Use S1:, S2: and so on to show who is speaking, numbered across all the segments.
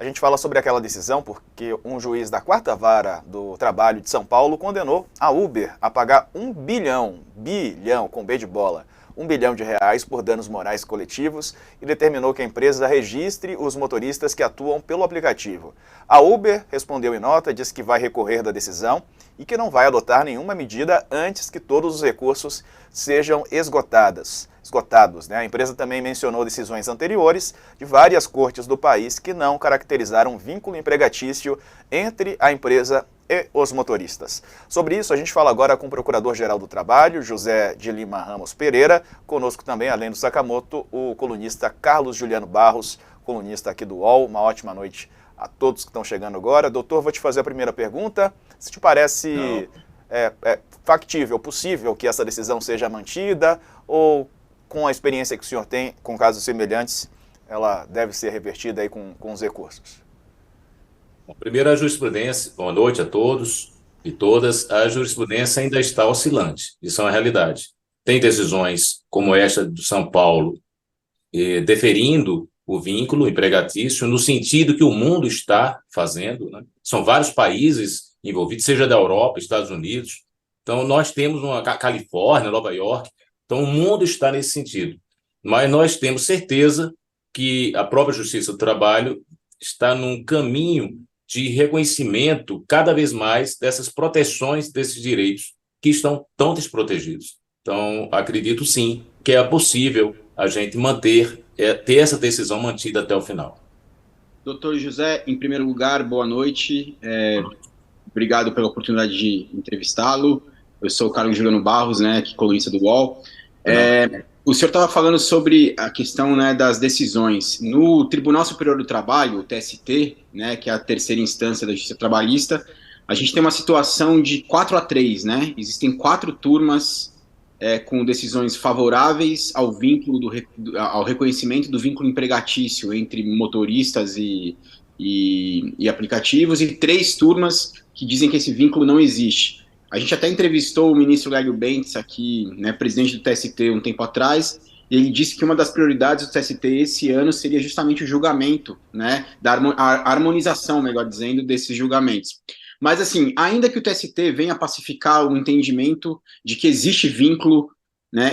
S1: A gente fala sobre aquela decisão porque um juiz da quarta vara do trabalho de São Paulo condenou a Uber a pagar bilhão, com B de bola, R$ 1 bilhão por danos morais coletivos e determinou que a empresa registre os motoristas que atuam pelo aplicativo. A Uber respondeu em nota, disse que vai recorrer da decisão e que não vai adotar nenhuma medida antes que todos os recursos sejam esgotados. A empresa também mencionou decisões anteriores de várias cortes do país que não caracterizaram vínculo empregatício entre a empresa e os motoristas. Sobre isso, a gente fala agora com o Procurador-Geral do Trabalho, José de Lima Ramos Pereira. Conosco também, além do Sakamoto, o colunista Carlos Juliano Barros, colunista aqui do UOL. Uma ótima noite a todos que estão chegando agora. Doutor, vou te fazer a primeira pergunta. Se te parece factível, possível que essa decisão seja mantida, ou com a experiência que o senhor tem com casos semelhantes, ela deve ser revertida aí com os recursos?
S2: Bom, primeiro, a jurisprudência, boa noite a todos e todas. A jurisprudência ainda está oscilante, isso é uma realidade. Tem decisões como esta do São Paulo, deferindo o vínculo empregatício no sentido que o mundo está fazendo, né? São vários países envolvidos, seja da Europa, Estados Unidos. Então, nós temos uma Califórnia, Nova York. Então, o mundo está nesse sentido. Mas nós temos certeza que a própria Justiça do Trabalho está num caminho de reconhecimento cada vez mais dessas proteções desses direitos que estão tão desprotegidos. Então, acredito sim que é possível a gente ter essa decisão mantida até o final.
S3: Doutor José, em primeiro lugar, boa noite. Obrigado pela oportunidade de entrevistá-lo. Eu sou o Carlos Juliano Barros, aqui colunista do UOL. O senhor estava falando sobre a questão, das decisões. No Tribunal Superior do Trabalho, o TST, que é a terceira instância da Justiça Trabalhista, a gente tem uma situação de 4-3, Existem 4 turmas com decisões favoráveis ao vínculo ao reconhecimento do vínculo empregatício entre motoristas e aplicativos, e 3 turmas que dizem que esse vínculo não existe. A gente até entrevistou o ministro Lélio Bentes aqui, presidente do TST, um tempo atrás, e ele disse que uma das prioridades do TST esse ano seria justamente o julgamento, a harmonização, melhor dizendo, desses julgamentos. Mas, assim, ainda que o TST venha pacificar o entendimento de que existe vínculo,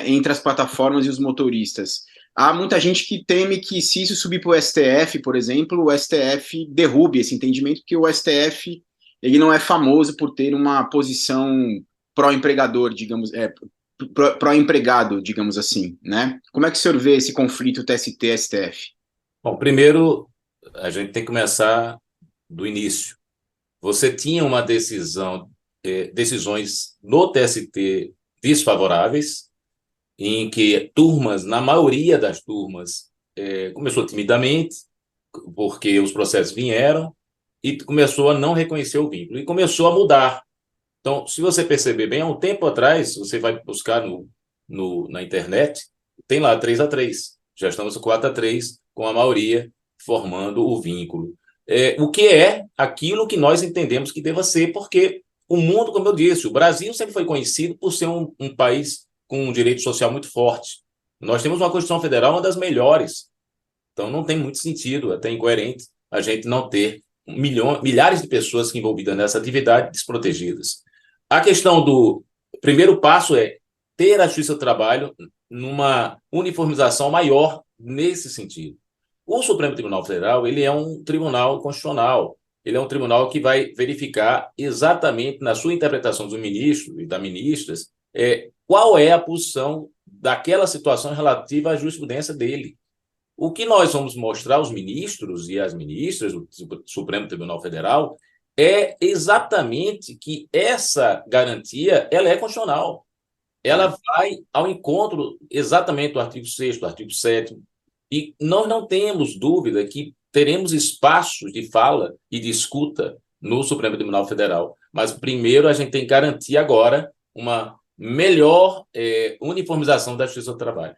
S3: entre as plataformas e os motoristas, há muita gente que teme que, se isso subir para o STF, por exemplo, o STF derrube esse entendimento, porque o STF ele não é famoso por ter uma posição pró-empregador, pró-empregado, digamos assim, Como é que o senhor vê esse conflito TST-STF?
S2: Bom, primeiro, a gente tem que começar do início. Você tinha uma decisões no TST desfavoráveis, em que na maioria das turmas, começou timidamente, porque os processos vieram, e começou a não reconhecer o vínculo, e começou a mudar. Então, se você perceber bem, há um tempo atrás, você vai buscar na internet, tem lá 3-3, já estamos 4-3, com a maioria formando o vínculo. O que é aquilo que nós entendemos que deva ser, porque o mundo, como eu disse, o Brasil sempre foi conhecido por ser um país com um direito social muito forte. Nós temos uma Constituição Federal, uma das melhores. Então, não tem muito sentido, até incoerente, a gente não ter milhares de pessoas envolvidas nessa atividade desprotegidas. A questão do primeiro passo é ter a Justiça do Trabalho numa uniformização maior nesse sentido. O Supremo Tribunal Federal, ele é um tribunal constitucional, ele é um tribunal que vai verificar exatamente na sua interpretação do ministro e das ministras qual é a posição daquela situação relativa à jurisprudência dele. O que nós vamos mostrar aos ministros e às ministras do Supremo Tribunal Federal é exatamente que essa garantia ela é constitucional. Ela vai ao encontro exatamente do artigo 6º, do artigo 7º, e nós não temos dúvida que teremos espaços de fala e de escuta no Supremo Tribunal Federal. Mas, primeiro, a gente tem que garantir agora uma melhor uniformização da Justiça do Trabalho.